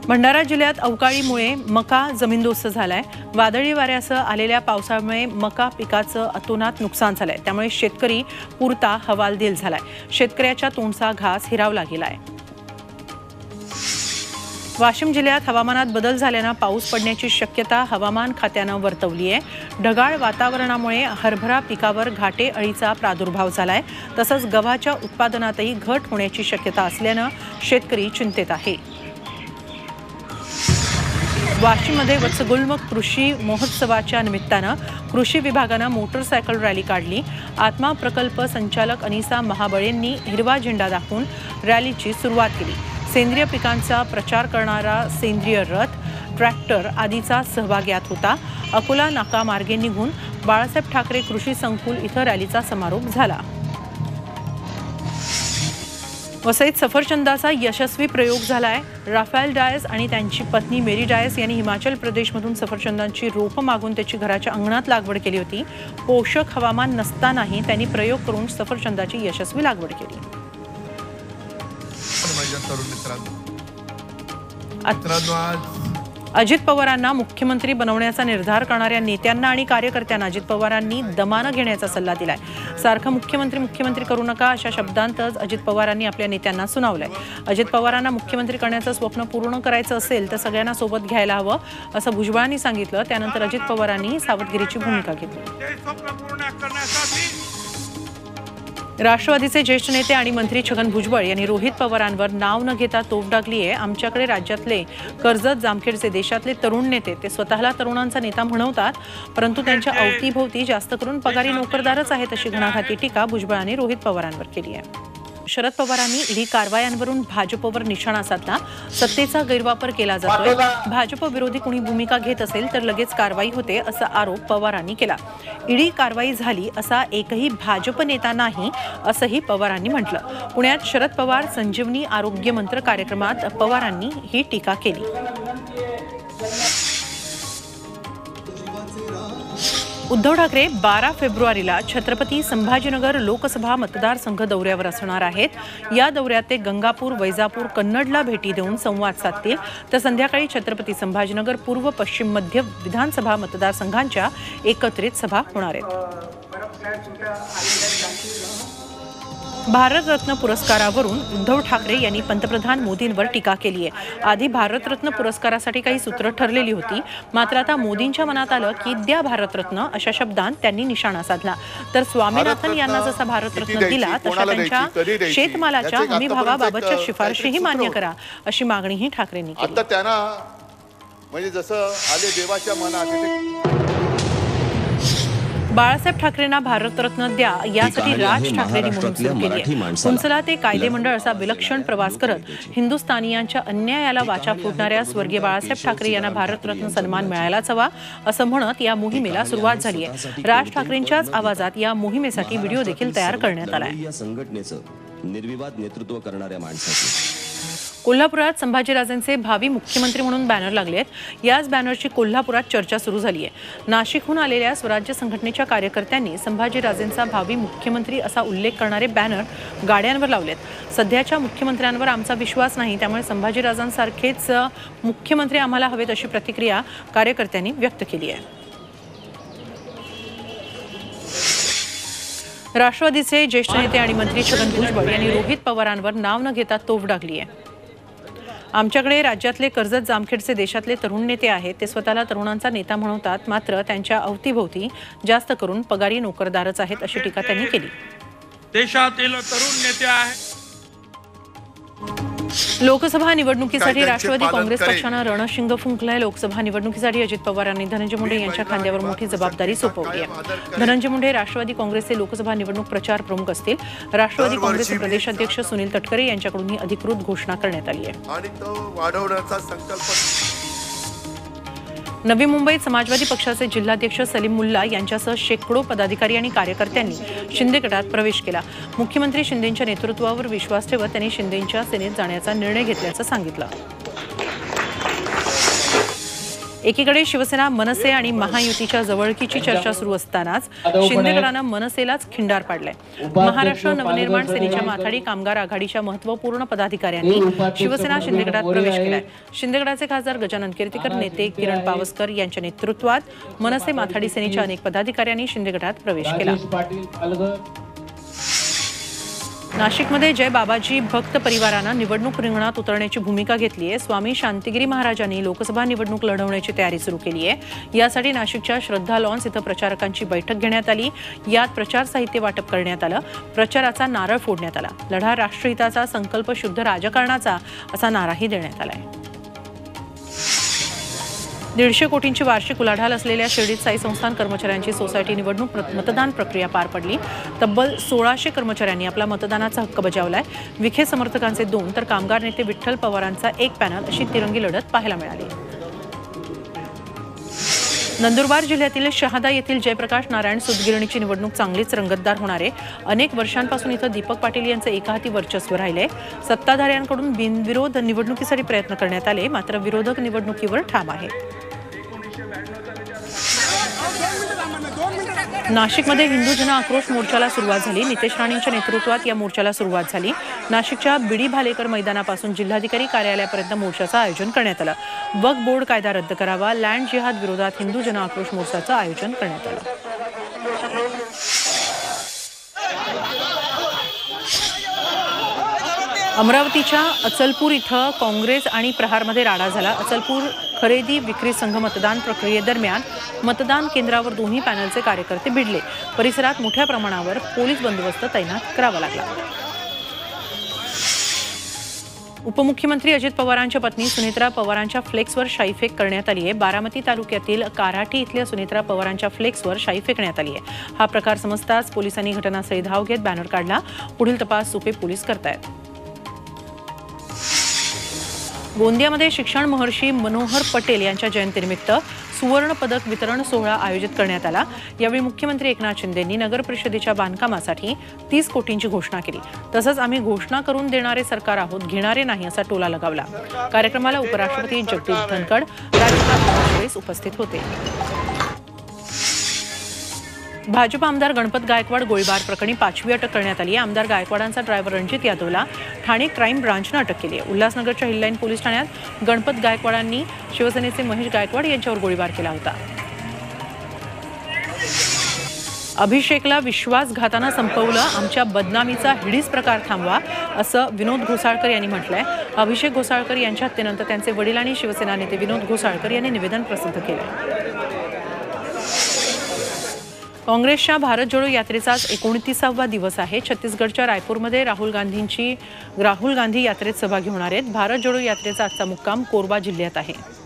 भंडारा जिल्ह्यात अवकाळीमुळे मका जमीनदोस्त झालाय। वादळी वाऱ्यासह आलेल्या पावसामुळे मका पिकाचं अतोनात नुकसान झालंय। त्यामुळे शेतकरी पुरता हवालदिल झालाय। शेतकऱ्याच्या तोंडचा घास हिरावला गेलाय। वाशिम जिल्ह्यात हवामानात बदल झाल्याने पाऊस पडण्याची शक्यता हवामान खात्याने वर्तवली आहे। ढगाळ वातावरणामुळे हरभरा पिकावर घाटे अळीचा प्रादुर्भाव झालाय। तसंच गव्हाच्या उत्पादनातही घट होण्याची शक्यता असल्याने शेतकरी चिंतेत आहे। वाशिममध्ये वत्सगुल्म कृषी महोत्सवाच्या निमित्तानं कृषी विभागानं मोटरसायकल रॅली काढली। आत्मा प्रकल्प संचालक अनिसा महाबळेंनी हिरवा झेंडा दाखवून रॅलीची सुरुवात केली। सेंद्रिय पिकांचा प्रचार करणारा सेंद्रिय रथ, ट्रॅक्टर आदीचा सहभाग यात होता। अकोला नाका मार्गे निघून बाळासाहेब ठाकरे कृषी संकुल इथं रॅलीचा समारोप झाला। वसईत सफरचंदाचा यशस्वी प्रयोग झालाय। राफेल डायस आणि त्यांची पत्नी मेरी डायस यांनी हिमाचल प्रदेशमधून सफरचंदांची रोपं मागून त्याची घराच्या अंगणात लागवड केली होती। पोषक हवामान नसतानाही त्यांनी प्रयोग करून सफरचंदाची यशस्वी लागवड केली। अजित पवारांना मुख्यमंत्री बनवण्याचा निर्धार करणाऱ्या नेत्यांना आणि कार्यकर्त्यांना अजित पवारांनी दमानं घेण्याचा सल्ला दिलाय। सारखं मुख्यमंत्री करू नका अशा शब्दांतच अजित पवारांनी आपल्या नेत्यांना सुनावलंय। अजित पवारांना मुख्यमंत्री करण्याचं स्वप्न पूर्ण करायचं असेल तर सगळ्यांना सोबत घ्यायला हवं असं भुजबळांनी सांगितलं। त्यानंतर अजित पवारांनी सावधगिरीची भूमिका घेतली। राष्ट्रवादीचे ज्येष्ठ नेते आणि मंत्री छगन भुजबळ यांनी रोहित पवारांवर नाव न घेता तोफ डागली आहे। आमच्याकडे राज्यातले कर्जत जामखेडचे देशातले तरुण नेते ते स्वतःला तरुणांचा नेता म्हणवतात, परंतु त्यांच्या अवतीभोवती जास्त करून पगारी नोकरदारच आहेत अशी घणाघाती टीका भुजबळांनी रोहित पवारांवर केली आहे। शरद पवारांनी ईडी कारवायांवरून भाजपवर निशाणा साधला। सत्तेचा गैरवापर केला जातोय। भाजप विरोधी कोणी भूमिका घेत असेल तर लगेच कारवाई होते असा आरोप पवारांनी केला। ईडी कारवाई झाली असा एकही भाजप नेता नाही असंही पवारांनी म्हटलं। पुण्यात शरद पवार संजीवनी आरोग्य मंत्र कार्यक्रमात पवारांनी ही टीका केली। उद्धव ठाकरे 12 फेब्रुवारीला छत्रपती संभाजीनगर लोकसभा मतदारसंघ दौऱ्यावर असणार आहेत। या दौऱ्यात ते गंगापूर, वैजापूर, कन्नडला भेटी देऊन संवाद साधतील। तर संध्याकाळी छत्रपती संभाजीनगर पूर्व, पश्चिम, मध्य विधानसभा मतदारसंघांच्या एकत्रित सभा होणार आहेत। भारतरत्न पुरस्कारावरून उद्धव ठाकरे यांनी पंतप्रधान मोदींवर टीका केली आहे। आधी भारतरत्न पुरस्कारासाठी काही सूत्र ठरलेली होती, मात्र आता मोदींच्या मनात आलं की द्या भारतरत्न अशा शब्दांत त्यांनी निशाणा साधला। तर स्वामीनाथन यांना जसा भारतरत्न दिला तशा त्यांच्या शेतमालाच्या हमीभावाबाबतच्या शिफारशीही मान्य करा अशी मागणीही ठाकरेंनी केली। आता त्यांना म्हणजे जसं आले देवाच्या मनात बाळासाहेब ठाकरेंना भारतरत्न द्या यासाठी राज ठाकरेंनी मोहीम सुरू केली आहे। कुंचला ते कायदेमंडळ असा विलक्षण प्रवास करत हिंदुस्थानियांच्या अन्यायाला वाचा फुटणाऱ्या स्वर्गीय बाळासाहेब ठाकरे यांना भारतरत्न सन्मान मिळायलाच हवा असं म्हणत या मोहिमेला सुरुवात झाली आहे। राज ठाकरेंच्याच आवाजात या मोहिमेसाठी व्हिडिओ देखील तयार करण्यात आला आहे। या संघटनेचं निर्विवाद नेतृत्व करणाऱ्या माणसाचं कोल्हापुरात संभाजीराजेंचे भावी मुख्यमंत्री म्हणून बॅनर लागले आहेत। याच बॅनरची कोल्हापुरात चर्चा सुरू झाली आहे। नाशिकहून आलेल्या स्वराज्य संघटनेच्या कार्यकर्त्यांनी संभाजीराजेंचा भावी मुख्यमंत्री असा उल्लेख करणारे बॅनर गाड्यांवर लावलेत। सध्याच्या मुख्यमंत्र्यांवर आमचा विश्वास नाही, त्यामुळे संभाजीराजांसारखेच मुख्यमंत्री आम्हाला हवेत अशी प्रतिक्रिया कार्यकर्त्यांनी व्यक्त केली आहे। राष्ट्रवादीचे ज्येष्ठ नेते आणि मंत्री छगन भुजबळ यांनी रोहित पवारांवर नाव न घेता तोफ डागली आहे। आमच्याकडे राज्यातले कर्जत जामखेडचे देशातले तरुण नेते आहेत, ते स्वतःला तरुणांचा नेता म्हणवतात, मात्र त्यांच्या अवतीभोवती जास्त करून पगारी नोकरदारच आहेत अशी टीका त्यांनी केली। देशातील तरुण नेते आहेत। लोकसभा निवडणुकीसाठी राष्ट्रवादी काँग्रेस पक्षानं रणशिंग फुंकलंय। लोकसभा निवडणुकीसाठी अजित पवारांनी धनंजय मुंडे यांच्या खांद्यावर मोठी जबाबदारी सोपवली आहे। धनंजय मुंडे राष्ट्रवादी काँग्रेसचे लोकसभा निवडणूक प्रचार प्रमुख असतील। राष्ट्रवादी काँग्रेसचे प्रदेशाध्यक्ष सुनील तटकरे यांच्याकडून अधिकृत घोषणा करण्यात आली आहे। नवी मुंबईत समाजवादी पक्षाचे जिल्हाध्यक्ष सलीम मुल्ला यांच्यासह शेकडो पदाधिकारी आणि कार्यकर्त्यांनी शिंदे गटात प्रवेश केला। मुख्यमंत्री शिंदेंच्या नेतृत्वावर विश्वास ठेवत त्यांनी शिंदेंच्या सेनेत जाण्याचा निर्णय घेतल्याचं सांगितलं। एकीकडे शिवसेना मनसे आणि महायुतीच्या जवळकीची चर्चा सुरू असतानाच शिंदे गटानं मनसेलाच खिंडार पाडलाय। महाराष्ट्र नवनिर्माण सेनेच्या माथाडी कामगार आघाडीच्या महत्त्वपूर्ण पदाधिकाऱ्यांनी शिवसेना शिंदे गटात प्रवेश केलाय। शिंदे गटाचे खासदार गजानन कीर्तीकर, नेते किरण पावसकर यांच्या नेतृत्वात मनसे माथाडी सेनेच्या अनेक पदाधिकाऱ्यांनी शिंदे गटात प्रवेश केला। नाशिकमध्ये जय बाबाजी भक्त परिवारानं निवडणूक रिंगणात उतरण्याची भूमिका घेतली आहे। स्वामी शांतिगिरी महाराजांनी लोकसभा निवडणूक लढवण्याची तयारी सुरू केली आहे। यासाठी नाशिकच्या श्रद्धा लॉन्स इथं प्रचारकांची बैठक घेण्यात आली। यात प्रचार साहित्य वाटप करण्यात आलं, प्रचाराचा नारळ फोडण्यात आला। लढा राष्ट्रहिताचा, संकल्प शुद्ध राजकारणाचा असा नाराही देण्यात आलाय। 150 कोटींची वार्षिक उलाढाल असलेल्या शिर्डीत साई संस्थान कर्मचाऱ्यांची सोसायटी निवडणूक मतदान प्रक्रिया पार पडली। तब्बल 1600 कर्मचाऱ्यांनी आपला मतदानाचा हक्क बजावलाय। विखे समर्थकांचे 2 तर कामगार नेते विठ्ठल पवारांचा 1 पॅनल अशी तिरंगी लढत पाहायला मिळाली। नंदुरबार जिल्ह्यातील शहादा येथील जयप्रकाश नारायण सूतगिरणीची निवडणूक चांगलीच रंगतदार होणार आहे। अनेक वर्षांपासून इथं दीपक पाटील यांचं एकाहाती वर्चस्व राहिले। सत्ताधाऱ्यांकडून बिनविरोध निवडणुकीसाठी प्रयत्न करण्यात आले, मात्र विरोधक निवडणुकीवर ठाम आहे। नाशिकमध्ये हिंदू जन आक्रोश मोर्चाला सुरुवात झाली। नितेश राणेंच्या नेतृत्वात या मोर्चाला सुरुवात झाली। नाशिकच्या बीडी भालेकर मैदानापासून जिल्हाधिकारी कार्यालयापर्यंत मोर्चाचं आयोजन करण्यात आलं। वक्फ बोर्ड कायदा रद्द करावा, लँड जिहाद विरोधात हिंदू जन आक्रोश मोर्चाचं आयोजन करण्यात आलं। अमरावतीच्या अचलपूर इथं काँग्रेस आणि प्रहारमध्ये राडा झाला। अचलपूर खरेदी विक्री संघ मतदान प्रक्रियेदरम्यान मतदान केंद्रावर दोन्ही पॅनलचे कार्यकर्ते भिडले। परिसरात मोठ्या प्रमाणावर पोलीस बंदोबस्त तैनात करावा लागला। उपमुख्यमंत्री अजित पवारांच्या पत्नी सुनेत्रा पवारांच्या फ्लेक्सवर शाईफेक करण्यात आली आहे। बारामती तालुक्यातील काराटी इथल्या सुनेत्रा पवारांच्या फ्लेक्सवर शाई फेकण्यात आली आहे। हा प्रकार समजताच पोलिसांनी घटनास्थळी धाव घेत बॅनर काढला। पुढील तपास सुपे पोलीस करतायत। गोंदियामध्ये शिक्षण महर्षी मनोहर पटेल यांच्या जयंतीनिमित्त सुवर्ण पदक वितरण सोहळा आयोजित करण्यात आला। यावेळी मुख्यमंत्री एकनाथ शिंदेंनी नगर परिषदेच्या बांधकामासाठी 30 कोटींची घोषणा केली। तसंच आम्ही घोषणा करून देणारे सरकार आहोत, घेणारे नाही असा टोला लगावला। कार्यक्रमाला उपराष्ट्रपती जगदीप धनखड, राज्यपाल उपस्थित होते। भाजप आमदार गणपत गायकवाड गोळीबार प्रकरणी 5वी अटक करण्यात आली आहे। आमदार गायकवाडांचा ड्रायव्हर रणजित यादवला ठाणे क्राईम ब्रांचनं अटक केली आहे। उल्हासनगरच्या हिललाईन पोलीस ठाण्यात गणपत गायकवाडांनी शिवसेनेचे महेश गायकवाड यांच्यावर गोळीबार केला होता। अभिषेकला विश्वासघातानं संपवलं, आमच्या बदनामीचा हिडीस प्रकार थांबवा असं विनोद घोसाळकर यांनी म्हटलंय। अभिषेक घोसाळकर यांच्या हत्येनंतर त्यांचे वडील आणि शिवसेना नेते विनोद घोसाळकर यांनी निवेदन प्रसिद्ध केलंय। काँग्रेसच्या भारत जोडो यात्रेचा 29वा दिवस आहे। छत्तीसगडच्या रायपूरमध्ये राहुल गांधी यात्रेत सहभागी होणार आहेत। भारत जोडो यात्रेचा आजचा मुक्काम कोरबा जिल्ह्यात आहे।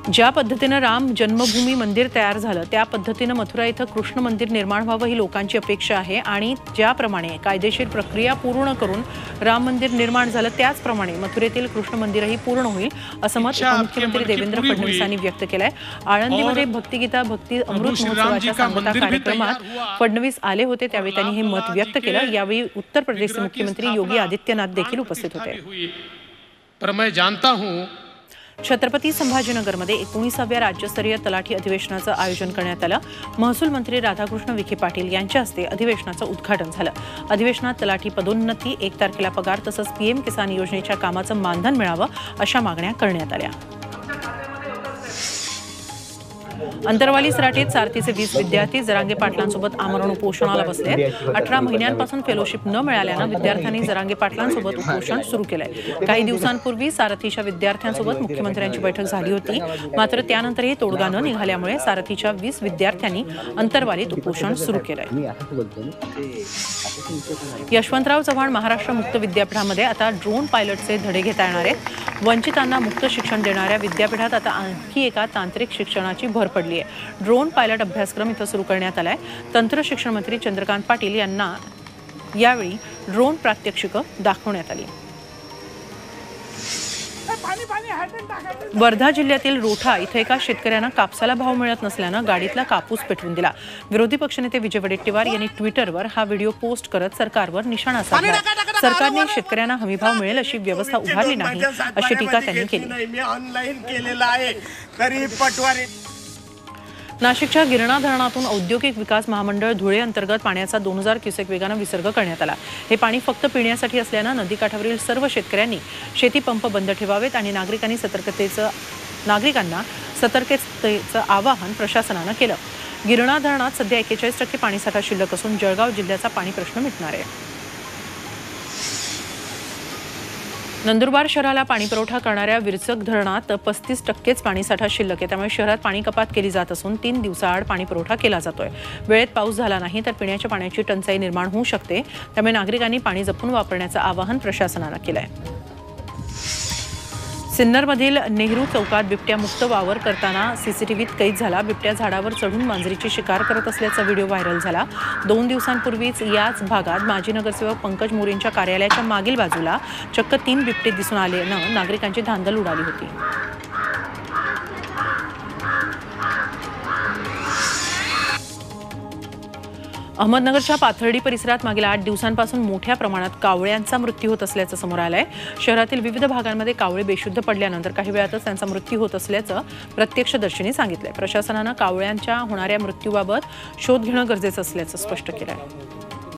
ज्या पद्धतीनं राम जन्मभूमी मंदिर तयार झालं त्या पद्धतीनं मथुरा इथं कृष्ण मंदिर निर्माण व्हावं ही लोकांची अपेक्षा आहे आणि ज्याप्रमाणे कायदेशीर प्रक्रिया पूर्ण करून राम मंदिर निर्माण झालं त्याचप्रमाणे मथुरेतील कृष्ण मंदिरही पूर्ण होईल असं मत मुख्यमंत्री देवेंद्र फडणवीस यांनी व्यक्त केलंय। आळंदीमध्ये भक्तिगीता भक्ती अमृत महोत्सवाच्या सांगता कार्यक्रमात फडणवीस आले होते, त्यावेळी त्यांनी हे मत व्यक्त केलं। यावेळी उत्तर प्रदेशचे मुख्यमंत्री योगी आदित्यनाथ देखील उपस्थित होते। पर मैं जानता हूं छत्रपती संभाजीनगरमध्ये 19व्या राज्यस्तरीय तलाठी अधिवेशनाचं आयोजन करण्यात आलं। महसूल मंत्री राधाकृष्ण विखे पाटील यांच्या हस्ते अधिवेशनाचं उद्घाटन झालं। अधिवेशनात तलाठी पदोन्नती, 1 तारखेला पगार तसंच पीएम किसान योजनेच्या कामाचं मानधन मिळावं अशा मागण्या करण्यात आल्या। अंतरवाली सराटीत सारथीचे 20 विद्यार्थी जरांगे पाटलांसोबत आमरण उपोषणाला बसले। 18 महिन्यांपासून फेलोशिप न मिळाल्यानं विद्यार्थ्यांनी जरांगे पाटलांसोबत उपोषण सुरू केलंय। काही दिवसांपूर्वी सारथीच्या विद्यार्थ्यांसोबत मुख्यमंत्र्यांची बैठक झाली होती, मात्र त्यानंतरही तोडगा न निघाल्यामुळे सारथीच्या 20 विद्यार्थ्यांनी अंतरवालीत उपोषण सुरू केलंय। यशवंतराव चव्हाण महाराष्ट्र मुक्त विद्यापीठामध्ये आता ड्रोन पायलटचे धडे घेता येणार आहेत। वंचितांना मुक्त शिक्षण देणाऱ्या विद्यापीठात आता आणखी एका तांत्रिक शिक्षणाची भर पडली आहे। ड्रोन पायलट अभ्यासक्रम इथं सुरू करण्यात आलाय। तंत्र शिक्षण मंत्री चंद्रकांत पाटील यांना यावेळी ड्रोन प्रात्यक्षिकं दाखवण्यात आली। वर्धा जिल्ह्यातील रोठा इथे एका शेतकऱ्यांना कापसाला भाव मिळत नसल्यानं गाडीतला कापूस पेटवून दिला. विरोधी पक्षनेते विजय वडेट्टीवार यांनी ट्विटरवर हा व्हिडिओ पोस्ट करत सरकारवर निशाणा साधला. सरकारने शेतकऱ्यांना हमीभाव मिळेल अशी व्यवस्था उभारली नाही अशी टीका त्यांनी केली. मी ऑनलाईन केलेला आहे तरी पटवारी. नाशिकच्या गिरणा धरणातून औद्योगिक विकास महामंडळ धुळे अंतर्गत पाण्याचा 2000 क्युसेक वेगानं विसर्ग करण्यात आला. हे पाणी फक्त पिण्यासाठी असल्यानं नदीकाठावरील सर्व शेतकऱ्यांनी शेती पंप बंद ठेवावेत आणि नागरिकांना सतर्कतेचं आवाहन प्रशासनानं केलं. गिरणा धरणात सध्या 41% पाणीसाठा शिल्लक असून जळगाव जिल्ह्याचा पाणी प्रश्न मिटणार आहे. नंदुरबार शहराला पाणीपुरवठा करणाऱ्या विरचक धरणात 35%च पाणीसाठा शिल्लक आहे. त्यामुळे शहरात पाणी कपात केली जात असून 3 दिवसाआड पाणीपुरवठा केला जातोय. वेळेत पाऊस झाला नाही तर पिण्याच्या पाण्याची टंचाई निर्माण होऊ शकते. त्यामुळे नागरिकांनी पाणी जपून वापरण्याचं आवाहन प्रशासनानं केलंय. सिन्नरमधील नेहरू चौकात बिबट्या मुक्त वावर करताना सीसीटीव्हीत कैद झाला. बिबट्या झाडावर चढून मांजरीची शिकार करत असल्याचा व्हिडिओ व्हायरल झाला. 2 दिवसांपूर्वीच याच भागात माजी नगरसेवक पंकज मोरेंच्या कार्यालयाच्या मागील बाजूला चक्क 3 बिबटे दिसून आल्यानं नागरिकांची धांदल उडाली होती. अहमदनगरच्या पाथर्डी परिसरात मागील 8 दिवसांपासून मोठ्या प्रमाणात कावळ्यांचा मृत्यू होत असल्याचं समोर आलंय. शहरातील विविध भागांमध्ये कावळे बेशुद्ध पडल्यानंतर काही वेळातच त्यांचा मृत्यू होत असल्याचं प्रत्यक्षदर्शींनी सांगितलंय. प्रशासनानं कावळ्यांच्या होणाऱ्या मृत्यूबाबत शोध घेणं गरजेचं असल्याचं स्पष्ट केलंय.